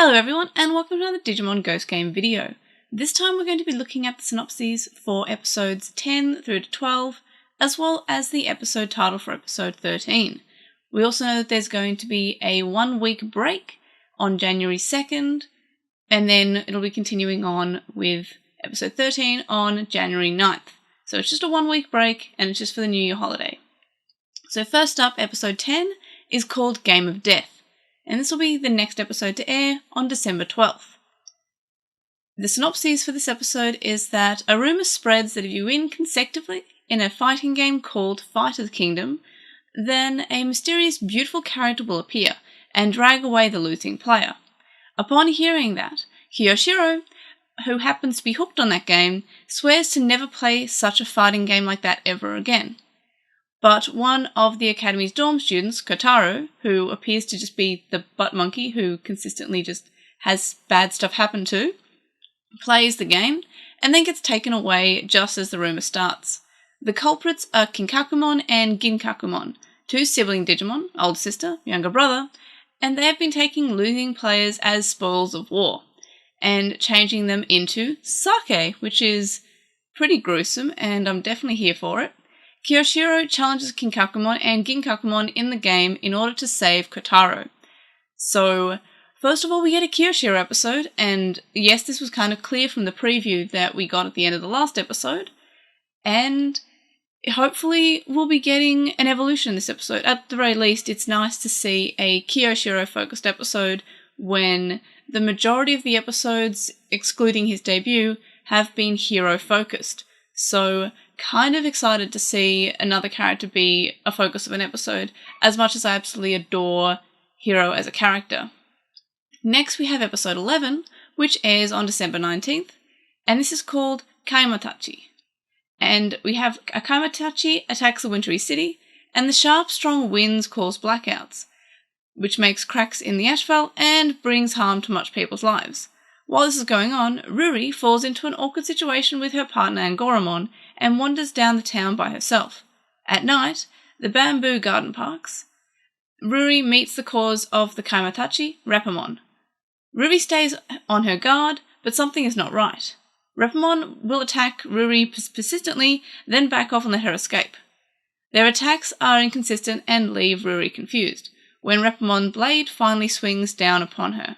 Hello everyone and welcome to another Digimon Ghost Game video. This time we're going to be looking at the synopses for episodes 10 through to 12, as well as the episode title for episode 13. We also know that there's going to be a 1 week break on January 2nd, and then it'll be continuing on with episode 13 on January 9th. So it's just a 1 week break and it's just for the New Year holiday. So first up, episode 10 is called Game of Death, and this will be the next episode to air on December 12th. The synopsis for this episode is that a rumour spreads that if you win consecutively in a fighting game called Fight of the Kingdom, then a mysterious beautiful character will appear and drag away the losing player. Upon hearing that, Kiyoshiro, who happens to be hooked on that game, swears to never play such a fighting game like that ever again. But one of the Academy's dorm students, Kotaro, who appears to just be the butt monkey who consistently just has bad stuff happen to, plays the game and then gets taken away just as the rumour starts. The culprits are Kinkakumon and Ginkakumon, two sibling Digimon, older sister, younger brother, and they have been taking losing players as spoils of war and changing them into sake, which is pretty gruesome and I'm definitely here for it. Kiyoshiro challenges Kinkakumon and Ginkakumon in the game in order to save Kotaro. So, first of all, we get a Kiyoshiro episode, and yes, this was kind of clear from the preview that we got at the end of the last episode, and hopefully we'll be getting an evolution in this episode. At the very least, it's nice to see a Kiyoshiro-focused episode when the majority of the episodes, excluding his debut, have been hero-focused. So, kind of excited to see another character be a focus of an episode, as much as I absolutely adore Hiro as a character. Next we have episode 11, which airs on December 19th, and this is called Kaimatachi. And we have a Kaimatachi attacks a wintry city, and the sharp, strong winds cause blackouts, which makes cracks in the asphalt and brings harm to much people's lives. While this is going on, Ruri falls into an awkward situation with her partner Angoramon and wanders down the town by herself. At night, the bamboo garden parks. Ruri meets the cause of the Kaimatachi, Rapamon. Ruri stays on her guard, but something is not right. Rapamon will attack Ruri persistently, then back off and let her escape. Their attacks are inconsistent and leave Ruri confused, when Rapamon's blade finally swings down upon her.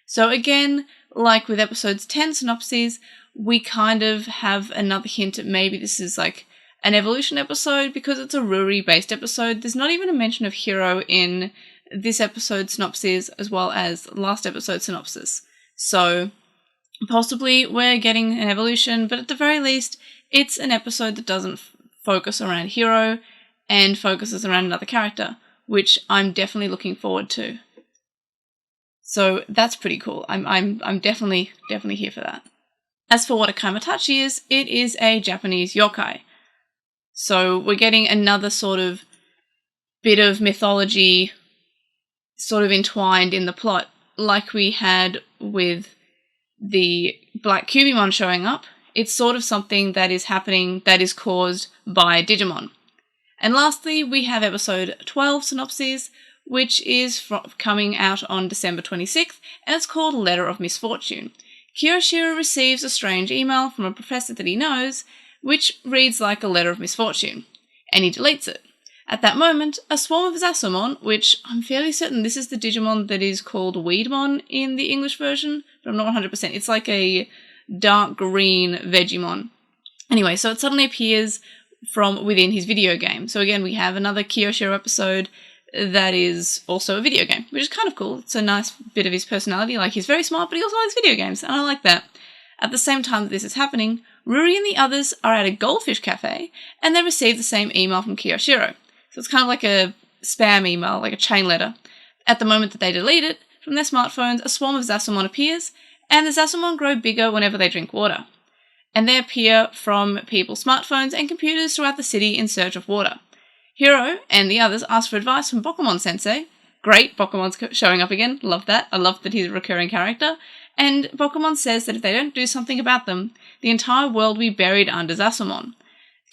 So again, like with episodes 10 synopses, we kind of have another hint at maybe this is like an evolution episode because it's a Ruri-based episode. There's not even a mention of Hiro in this episode's synopsis as well as last episode's synopsis. So possibly we're getting an evolution, but at the very least, it's an episode that doesn't focus around Hiro and focuses around another character, which I'm definitely looking forward to. So that's pretty cool. I'm definitely here for that. As for what a Kaimatachi is, it is a Japanese yokai. So we're getting another sort of bit of mythology sort of entwined in the plot, like we had with the Black Cubimon showing up. It's sort of something that is happening that is caused by Digimon. And lastly, we have episode 12 synopses, which is coming out on December 26th, and it's called Letter of Misfortune. Kiyoshiro receives a strange email from a professor that he knows, which reads like a letter of misfortune, and he deletes it. At that moment, a swarm of Zasumon, which I'm fairly certain this is the Digimon that is called Weedmon in the English version, but I'm not 100%. It's like a dark green Vegemon. Anyway, so it suddenly appears from within his video game. So again, we have another Kiyoshiro episode that is also a video game, which is kind of cool. It's a nice bit of his personality. Like, he's very smart, but he also likes video games, and I like that. At the same time that this is happening, Ruri and the others are at a goldfish cafe, and they receive the same email from Kiyoshiro. So it's kind of like a spam email, like a chain letter. At the moment that they delete it, from their smartphones, a swarm of Zasumon appears, and the Zasumon grow bigger whenever they drink water. And they appear from people's smartphones and computers throughout the city in search of water. Hiro and the others ask for advice from Bokomon-sensei. Great, Bokomon's showing up again. Love that. I love that he's a recurring character. And Bokomon says that if they don't do something about them, the entire world will be buried under Zasumon.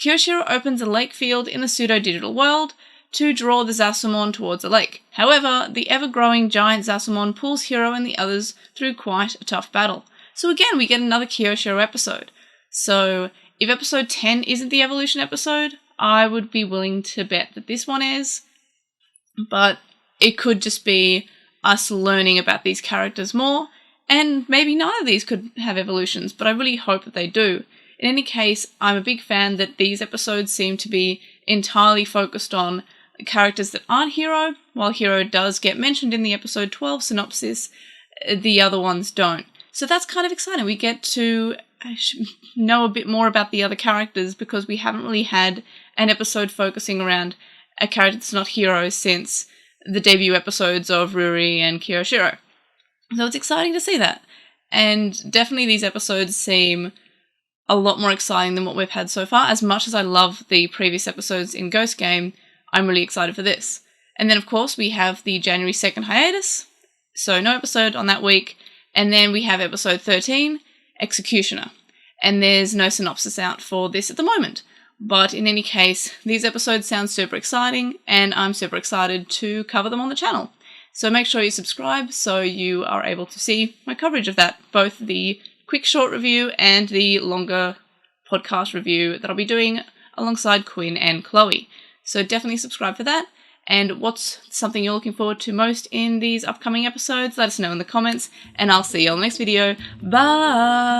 Kiyoshiro opens a lake field in the pseudo-digital world to draw the Zasumon towards a lake. However, the ever-growing giant Zasumon pulls Hiro and the others through quite a tough battle. So again, we get another Kyoshiro episode. So if episode 10 isn't the evolution episode, I would be willing to bet that this one is. But it could just be us learning about these characters more, and maybe none of these could have evolutions, but I really hope that they do. In any case, I'm a big fan that these episodes seem to be entirely focused on characters that aren't Hiro. While Hiro does get mentioned in the episode 12 synopsis, the other ones don't. So that's kind of exciting. We get to know a bit more about the other characters because we haven't really had an episode focusing around a character that's not Hiro since the debut episodes of Ruri and Kyoshiro. So it's exciting to see that. And definitely these episodes seem a lot more exciting than what we've had so far. As much as I love the previous episodes in Ghost Game, I'm really excited for this. And then, of course, we have the January 2nd hiatus, so no episode on that week. And then we have episode 13, Executioner. And there's no synopsis out for this at the moment. But in any case, these episodes sound super exciting, and I'm super excited to cover them on the channel. So make sure you subscribe so you are able to see my coverage of that, both the quick short review and the longer podcast review that I'll be doing alongside Quinn and Chloe. So definitely subscribe for that. And what's something you're looking forward to most in these upcoming episodes? Let us know in the comments, and I'll see you on the next video. Bye!